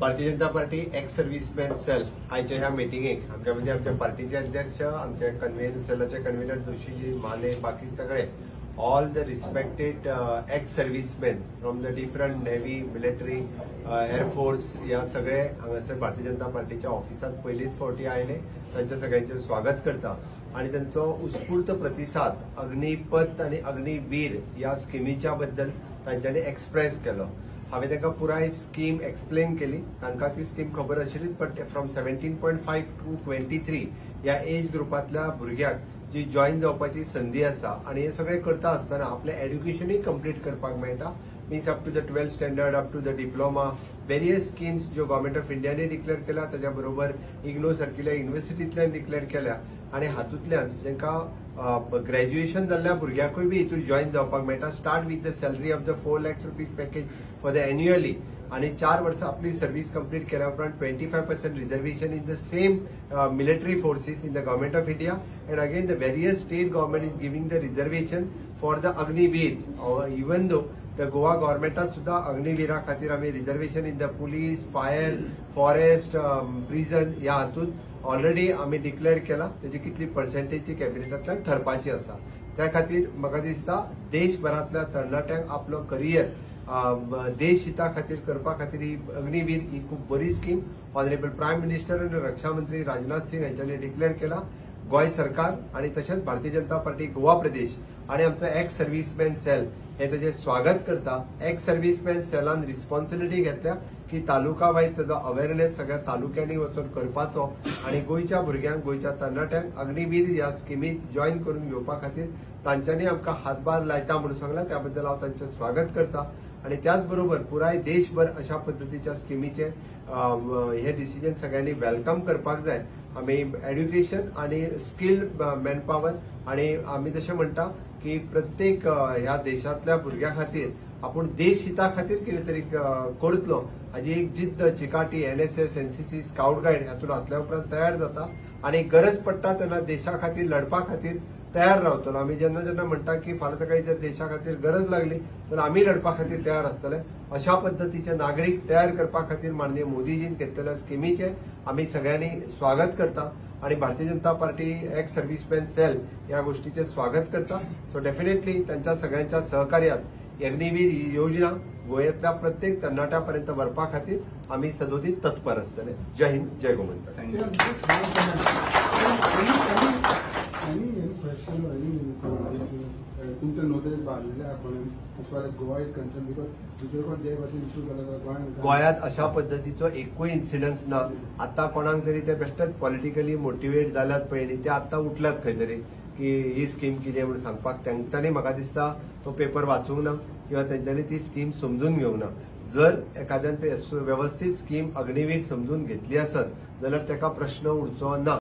Bharatiya Janata party ex serviceman sale आयच्या ह्या मिटिंगेक आमच्या म्हणजे आमच्या पार्टीचे अध्यक्ष, आमचे सेलाचे कन्व्हेनर जोशीजी, माने, बाकी सगळे all the respected ex serviceman from the different navy, military, air force या सगळे हांगासर भारतीय जनता पार्टीच्या ऑफिसात पहिलीच फावटी आयले. तांचे सगळ्यांचे स्वागत करता आणि त्यांचो उत्स्फूर्त प्रतिसाद अग्निपथ आणि अग्निवीर या स्किमीच्या बद्दल तांच्यांनी एक्सप्रेस केलो. हांवें तांकां पुराय स्कीम एक्सप्लेन केली. तांकां ती स्कीम खबर आशिल्लीच, बट फ्रॉम 17.5 टू 23 या एज ग्रुपांतल्या भुरग्यांक जी जॉईन जावपाची संदी आसा आणि हे सगळे करता आसतना आपलें एड्युकेशनूय कंप्लीट करपाक मेळटा. Means up to the 12th standard, up to the diploma, various schemes ज्यो गव्हर्मेंट ऑफ इंडियाने डिक्लेअर केल्या, ताच्या बरोबर इग्नू सारकिल्या युनिव्हर्सिटींतल्यान डिक्लेअर केल्या आणि हातूंतल्यान तांकां ग्रॅज्युएशन जाल्ल्या भुरग्यांकूय बी हितून जॉईन जावपाक मेळटा. Start with the salary of the 4 lakhs rupees package for the annually आणि 4 वर्सां आपली सर्व्हिस कंप्लीट केल्या उपरांत 25% reservation in the same military forces in the government of India. And again the various state government is giving the reservation for the Agniveers. Even though the Goa गव्हर्मेंटात सुद्धा अग्निवीरा खातीर आमी reservation in the police, fire, forest, prison या हातूंत already आमी declare केला. त्याची कितली पर्सेंटेज ती कॅबिनेटांतल्यान ठरपाची आसा. त्या खातीर म्हाका दिसता देशभरांतल्या तरणाट्यांक आपलो करियर देश हिता खातीर करपा खातीर ही अग्निवीर ही खूब बरी स्कीम ऑनरेबल प्रायम मिनिस्टर आनी रक्षा मंत्री राजनाथ सिंग हांच्यांनी डिक्लेअर केला. गोय सरकार आणि तशेंच भारतीय जनता पार्टी गोवा प्रदेश आणि आमचो एक्स सर्व्हिसमॅन सेल हे ताचें स्वागत करता. एक्स सर्व्हिसमॅन सेलान रिस्पॉन्सिबिलिटी घेतल्या की तालुका वायज ताचो अवेअरनेस सगळ्या तालुक्यांनी वचून करपाचो आणि गोंयच्या भुरग्यांक, गोंयच्या तरणाट्यांक अग्निवीर ह्या स्किमीत जॉईन करून घेवपा खातीर तांच्यांनी आमकां हातभार लायता म्हणून सांगला. त्या बद्दल हांव तांचें स्वागत करता आणि त्याच बरोबर पुराय देशभर अशा पद्धतीच्या स्किमीचे हे डिसिजन सगळ्यांनी वेलकम करपाक जाय. आमी एड्युकेशन आणि स्किल्ड मॅनपॉवर आणि आमी तशें म्हणटा की प्रत्येक ह्या देशांतल्या भुरग्यां खातीर आपूण देश हिता खातीर कितें तरी करतलो हाजी एक जिद्द चिकाटी NSS, NCC, स्काउट गायड हातूंत घातल्या उपरांत तयार जाता आणि गरज पडटा तेन्ना देशा खातीर लढपा खातीर तयार रावतलो. आमी जेन्ना जेन्ना म्हणटा की फाल्यां सकाळी जर देशा खातीर गरज लागली तर आमी लढपा खातीर तयार आसतले. अशा पद्धतीचे नागरीक तयार करपा खातीर माननीय मोदीजीन घेतलेल्या स्किमीचे आमी सगळ्यांनी स्वागत करता आणि Bharatiya Janata party ex serviceman sale या गोष्टीचे स्वागत करता. सो डेफिनेटली त्यांच्या सगळ्यांच्या सहकार्यात अग्निवीर ही योजना गोंयांतल्या प्रत्येक तरणाट्यापर्यंत व्हरपा खातीर आमी सदोदीत तत्पर आसतले. जय हिंद, जय गोमंतक. गोंयांत अशा पद्धतीचो एकूय इन्सिडन्स ना. आता कोणाक तरी ते बेश्टेच पॉलिटिकली मोटिवेट जाल्यात पळय न्ही, ते आता उठल्यात खंय तरी की ही स्कीम कितें म्हणून सांगपाक. तांच्यांनी म्हाका दिसता तो पेपर वाचूंक ना किंवा तांच्यांनी ती स्कीम समजून घेवंक ना. जर एखाद्यान व्यवस्थीत स्कीम अग्निवीर समजून घेतली आसत जाल्यार ताका प्रश्न उरचो ना.